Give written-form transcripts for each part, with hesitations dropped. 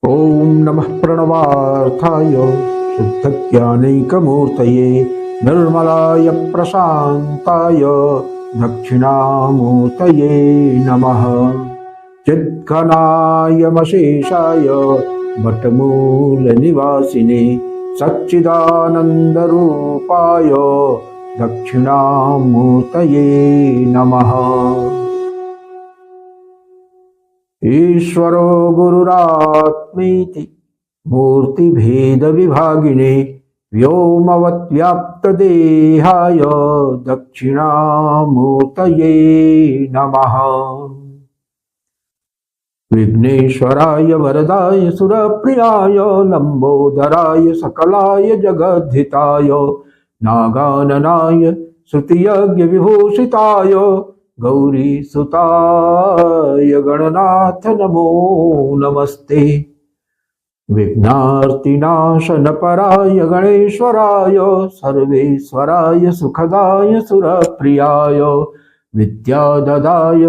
ओम नमः प्रणवार्थाय शुद्धज्ञानैकमूर्तये निर्मलाय प्रशान्ताय दक्षिणामूर्तये नमः। चिद्घनायमशेषाय वटमूलनिवासिने सच्चिदानन्दरूपाय दक्षिणामूर्तये नमः। ईश्वरो गुरुरात्मेति मूर्तिभेदविभागिने व्योमवद्व्याप्तदेहाय दक्षिणामूर्तये नमः। विघ्नेश्वराय वरदाय सुरप्रियाय लंबोदराय सकलाय जगद्धिताय नागाननाय श्रुतियज्ञ विभूषिताय गौरीसुताय गणनाथ नमो नमस्ते। विघ्नार्तिनाशनपराय गणेश्वराय सर्वेश्वराय सुखदाय सुरप्रियाय विद्याददाय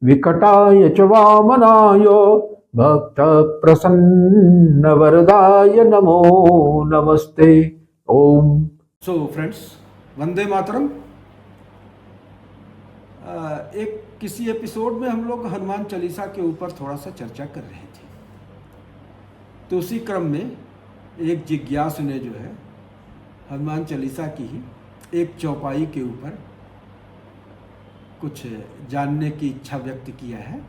विकटाय च वामनाय भक्तप्रसन्नवरदाय नमो नमस्ते। ओम। So friends, Vande Mataram. एक किसी एपिसोड में हम लोग हनुमान चालीसा के ऊपर थोड़ा सा चर्चा कर रहे थे, तो उसी क्रम में एक जिज्ञासु ने जो है हनुमान चालीसा की ही एक चौपाई के ऊपर कुछ जानने की इच्छा व्यक्त किया है।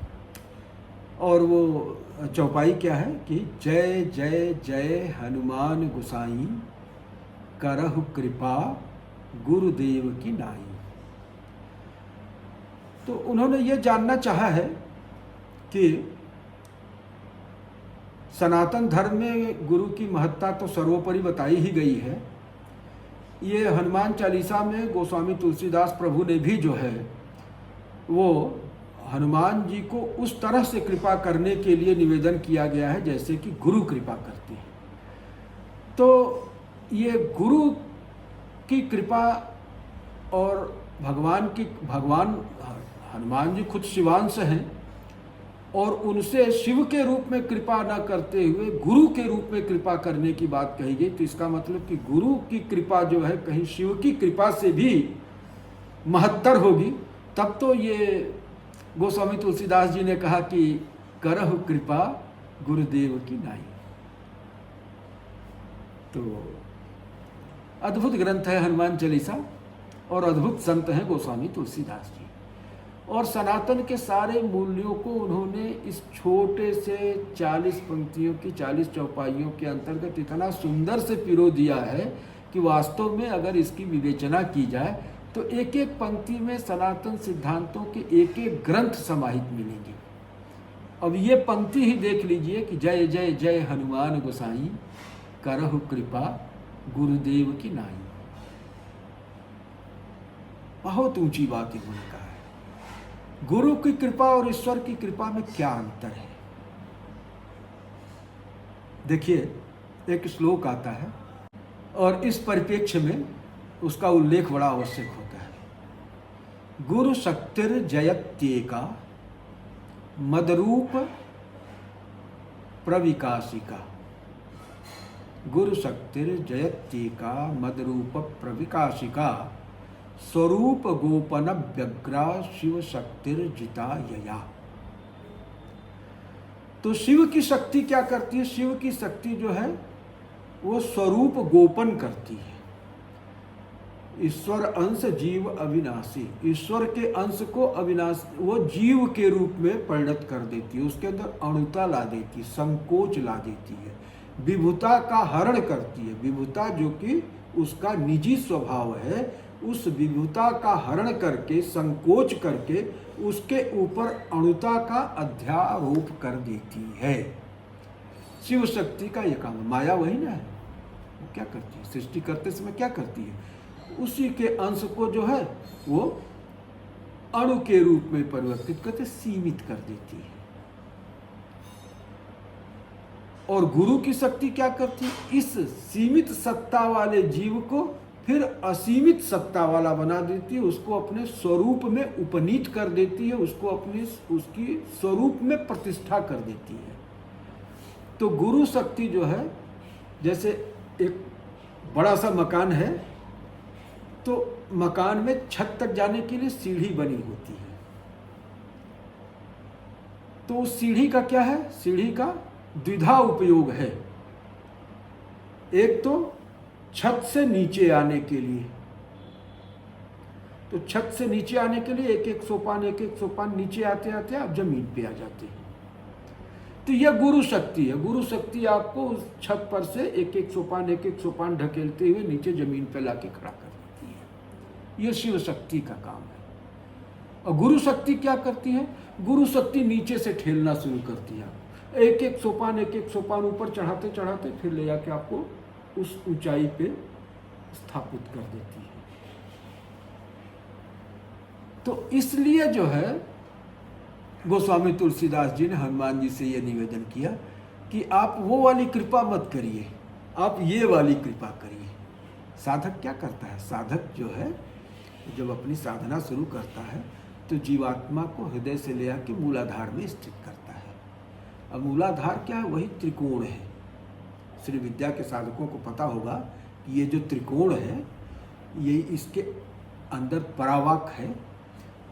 और वो चौपाई क्या है कि जय जय जय हनुमान गोसाई करहु कृपा गुरुदेव की नाई। तो उन्होंने ये जानना चाहा है कि सनातन धर्म में गुरु की महत्ता तो सर्वोपरि बताई ही गई है। ये हनुमान चालीसा में गोस्वामी तुलसीदास प्रभु ने भी जो है वो हनुमान जी को उस तरह से कृपा करने के लिए निवेदन किया गया है जैसे कि गुरु कृपा करते हैं। तो ये गुरु की कृपा और भगवान हनुमान जी खुद शिवांश हैं और उनसे शिव के रूप में कृपा न करते हुए गुरु के रूप में कृपा करने की बात कही गई। तो इसका मतलब कि गुरु की कृपा जो है कहीं शिव की कृपा से भी महत्तर होगी। तब तो ये गोस्वामी तुलसीदास जी ने कहा कि करहु कृपा गुरुदेव की नाई। तो अद्भुत ग्रंथ है हनुमान चालीसा और अद्भुत संत हैं गोस्वामी तुलसीदास जी। और सनातन के सारे मूल्यों को उन्होंने इस छोटे से 40 पंक्तियों की 40 चौपाइयों के अंतर्गत इतना सुंदर से पिरो दिया है कि वास्तव में अगर इसकी विवेचना की जाए तो एक एक पंक्ति में सनातन सिद्धांतों के एक एक ग्रंथ समाहित मिलेंगे। अब ये पंक्ति ही देख लीजिए कि जय जय जय हनुमान गोसाई करहु कृपा गुरुदेव की नाई। बहुत ऊंची बात इन्होंने कहा है। गुरु की कृपा और ईश्वर की कृपा में क्या अंतर है? देखिए, एक श्लोक आता है और इस परिप्रेक्ष्य में उसका उल्लेख बड़ा आवश्यक होता है। गुरु शक्तिर जयत्येका मदरूप प्रविकाशिका। गुरु शक्तिर जयत्येका मदरूप प्रविकाशिका स्वरूप गोपन व्यग्रा शिव शक्तिर जिता यया। तो शिव की शक्ति क्या करती है? शिव की शक्ति जो है वो स्वरूप गोपन करती है। ईश्वर अंश जीव अविनाशी, ईश्वर के अंश को अविनाशी वो जीव के रूप में परिणत कर देती है। उसके अंदर अणुता ला देती है, संकोच ला देती है, विभुता का हरण करती है। विभुता जो कि उसका निजी स्वभाव है, उस विभुता का हरण करके संकोच करके उसके ऊपर अणुता का अध्यारोप कर देती है। शिव शक्ति का यह काम। माया वही ना है, वो क्या करती है? सृष्टि करते समय क्या करती है? उसी के अंश को जो है वो अणु के रूप में परिवर्तित करके सीमित कर देती है। और गुरु की शक्ति क्या करती है? इस सीमित सत्ता वाले जीव को फिर असीमित सत्ता वाला बना देती है, उसको अपने स्वरूप में उपनीत कर देती है, उसको अपने उसकी स्वरूप में प्रतिष्ठा कर देती है। तो गुरु शक्ति जो है, जैसे एक बड़ा सा मकान है तो मकान में छत तक जाने के लिए सीढ़ी बनी होती है। तो उस सीढ़ी का क्या है, सीढ़ी का द्विधा उपयोग है। एक तो छत से नीचे आने के लिए, तो छत से नीचे आने के लिए एक एक सोपान नीचे आते आते आप जमीन पे आ जाते हैं। तो यह गुरु शक्ति है। गुरु शक्ति आपको उस छत पर से एक एक सोपान ढकेलते हुए नीचे जमीन पे लाके खड़ा कर देती है। यह शिव शक्ति का काम है। और गुरु शक्ति क्या करती है, गुरु शक्ति नीचे से ठेलना शुरू करती है। एक एक सोपान ऊपर चढ़ाते चढ़ाते फिर ले जाके आपको उस ऊंचाई पे स्थापित कर देती है। तो इसलिए जो है गोस्वामी तुलसीदास जी ने हनुमान जी से यह निवेदन किया कि आप वो वाली कृपा मत करिए, आप ये वाली कृपा करिए। साधक क्या करता है, साधक जो है जब अपनी साधना शुरू करता है तो जीवात्मा को हृदय से ले आके मूलाधार में स्थित करता है। अब मूलाधार क्या है, वही त्रिकोण है। श्री विद्या के साधकों को पता होगा कि ये जो त्रिकोण है ये इसके अंदर परावाक है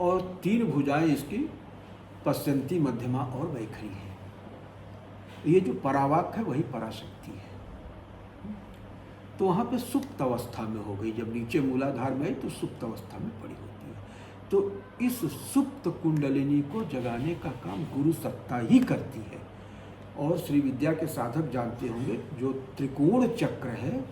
और 3 भुजाएं इसकी पश्चंती, मध्यमा और वैखरी है। ये जो परावाक है वही पराशक्ति है। तो वहाँ पे सुप्त अवस्था में हो गई, जब नीचे मूलाधार में आई तो सुप्त अवस्था में पड़ी होती है। तो इस सुप्त कुंडलिनी को जगाने का काम गुरु सत्ता ही करती है। और श्री विद्या के साधक जानते होंगे जो त्रिकोण चक्र है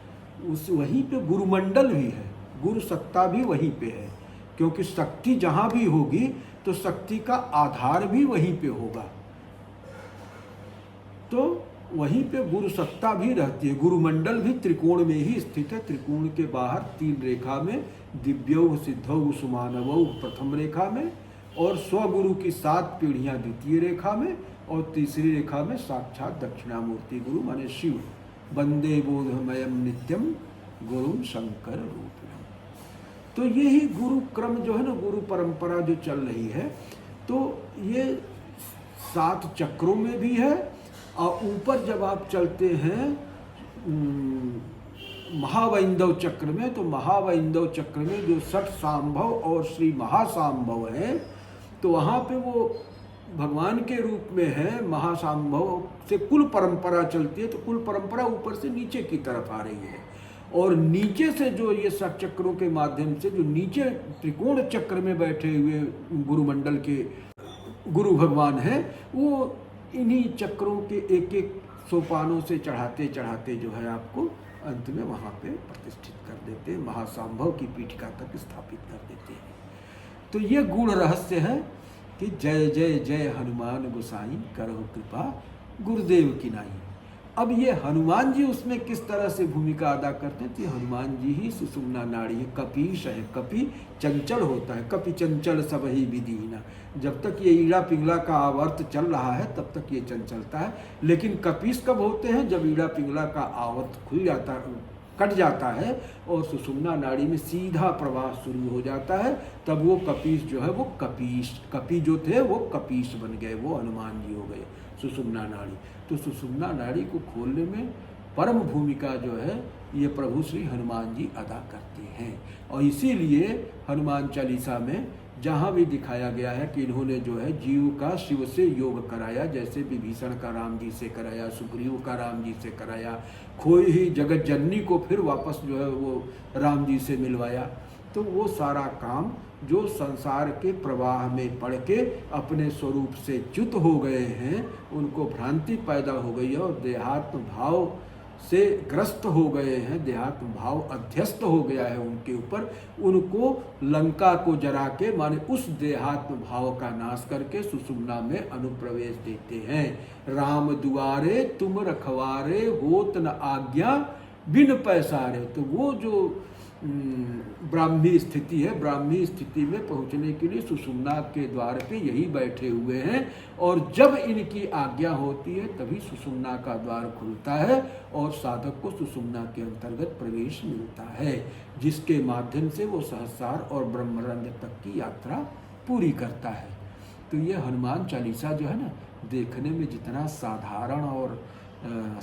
उस वहीं पे गुरुमंडल भी है, गुरु सत्ता भी वहीं पे है। क्योंकि शक्ति जहाँ भी होगी तो शक्ति का आधार भी वहीं पे होगा, तो वहीं पे गुरु सत्ता भी रहती है। गुरुमंडल भी त्रिकोण में ही स्थित है। त्रिकोण के बाहर 3 रेखा में दिव्यौ सिद्धौ सुमानवौ प्रथम रेखा में, और स्वगुरु की 7 पीढ़ियां द्वितीय रेखा में, और तीसरी रेखा में साक्षात दक्षिणामूर्ति गुरु माने शिव। वंदे बोधमयम नित्यम गुरु शंकर रूपिणम। तो यही गुरु क्रम जो है ना, गुरु परंपरा जो चल रही है, तो ये 7 चक्रों में भी है। और ऊपर जब आप चलते हैं महावैंदव चक्र में, तो महावैंदव चक्र में जो 6 सांभव और श्री महासांभव है, तो वहाँ पे वो भगवान के रूप में है। महासांभव से कुल परंपरा चलती है, तो कुल परंपरा ऊपर से नीचे की तरफ आ रही है। और नीचे से जो ये 7 चक्रों के माध्यम से जो नीचे त्रिकोण चक्र में बैठे हुए गुरुमंडल के गुरु भगवान हैं, वो इन्हीं चक्रों के एक एक सोपानों से चढ़ाते चढ़ाते जो है आपको अंत में वहाँ पे प्रतिष्ठित कर देते हैं, महासांभव की पीठिका तक स्थापित कर देते हैं। तो ये गूढ़ रहस्य है कि जय जय जय हनुमान गोसाई करहु कृपा गुरुदेव की नाई। अब ये हनुमान जी उसमें किस तरह से भूमिका अदा करते हैं, तो हनुमान जी ही सुषुम्ना नाड़ी है। कपीश है, कपि चंचल होता है, कपि चंचल सब ही विधीना। जब तक ये ईड़ा पिंगला का आवर्त चल रहा है तब तक ये चंचलता है। लेकिन कपीश कब होते हैं, जब ईड़ा पिंगला का आवर्त खुल जाता है, कट जाता है और सुषुम्ना नाड़ी में सीधा प्रवाह शुरू हो जाता है, तब वो कपीश जो है वो कपि जो थे वो कपीश बन गए, वो हनुमान जी हो गए सुषुम्ना नाड़ी। तो सुषुम्ना नाड़ी को खोलने में परम भूमिका जो है ये प्रभु श्री हनुमान जी अदा करते हैं। और इसीलिए हनुमान चालीसा में जहाँ भी दिखाया गया है कि इन्होंने जो है जीव का शिव से योग कराया, जैसे विभीषण का राम जी से कराया, सुग्रीव का राम जी से कराया, खोई ही जगत जननी को फिर वापस जो है वो राम जी से मिलवाया। तो वो सारा काम जो संसार के प्रवाह में पड़ के अपने स्वरूप से च्युत हो गए हैं, उनको भ्रांति पैदा हो गई है और देहात्म भाव से ग्रस्त हो गए हैं, देहात्म भाव अध्यस्त हो गया है उनके ऊपर, उनको लंका को जरा के माने उस देहात्म भाव का नाश करके सुषुम्ना में अनुप्रवेश देते हैं। राम दुआरे तुम रखवारे होत न आज्ञा बिन पैसारे। तो वो जो ब्राह्मी स्थिति है, ब्राह्मी स्थिति में पहुंचने के लिए सुषुम्ना के द्वार पे यही बैठे हुए हैं, और जब इनकी आज्ञा होती है तभी सुषुम्ना का द्वार खुलता है और साधक को सुषुम्ना के अंतर्गत प्रवेश मिलता है, जिसके माध्यम से वो सहस्रार और ब्रह्मरंध्र तक की यात्रा पूरी करता है। तो ये हनुमान चालीसा जो है ना, देखने में जितना साधारण और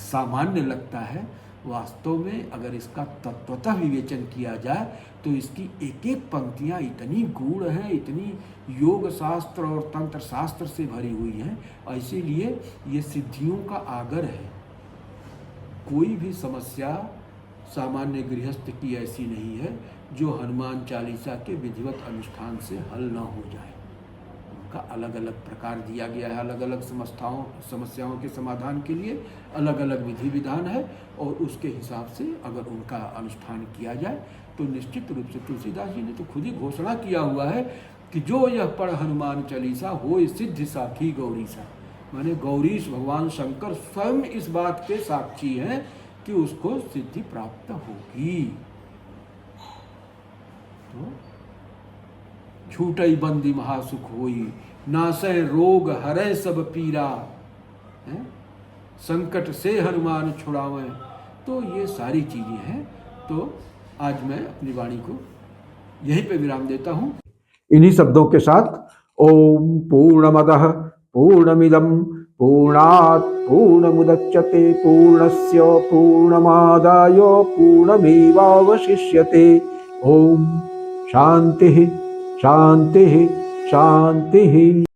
सामान्य लगता है, वास्तव में अगर इसका तत्वतः विवेचन किया जाए तो इसकी एक एक पंक्तियाँ इतनी गूढ़ हैं, इतनी योग शास्त्र और तंत्र शास्त्र से भरी हुई हैं, और इसीलिए ये सिद्धियों का आगर है। कोई भी समस्या सामान्य गृहस्थ की ऐसी नहीं है जो हनुमान चालीसा के विधिवत अनुष्ठान से हल न हो जाए। उनका अलग अलग प्रकार दिया गया है, अलग अलग समस्याओं के समाधान के लिए अलग अलग विधि विधान है, और उसके हिसाब से अगर उनका अनुष्ठान किया जाए तो निश्चित रूप से तुलसीदास जी ने तो खुद ही घोषणा किया हुआ है कि जो यह पढ़ हनुमान चालीसा होय सिद्धि साखी गौरीसा। माने गौरीश भगवान शंकर स्वयं इस बात के साक्षी हैं कि उसको सिद्धि प्राप्त होगी। तो झूठई बंदी महासुख होई, नासय रोग हरै सब पीरा, है? संकट से हनुमान छुड़ावें। तो ये सारी चीजें हैं। तो आज मैं अपनी वाणी को यहीं पे विराम देता हूँ। इन्हीं शब्दों के साथ ओम पूर्णमदः पूर्णमिदं पूर्णात् पूर्णमुदच्यते पूर्णस्य पूर्णमादाय पूर्णमेवावशिष्यते। ओम शांति शांति शांति।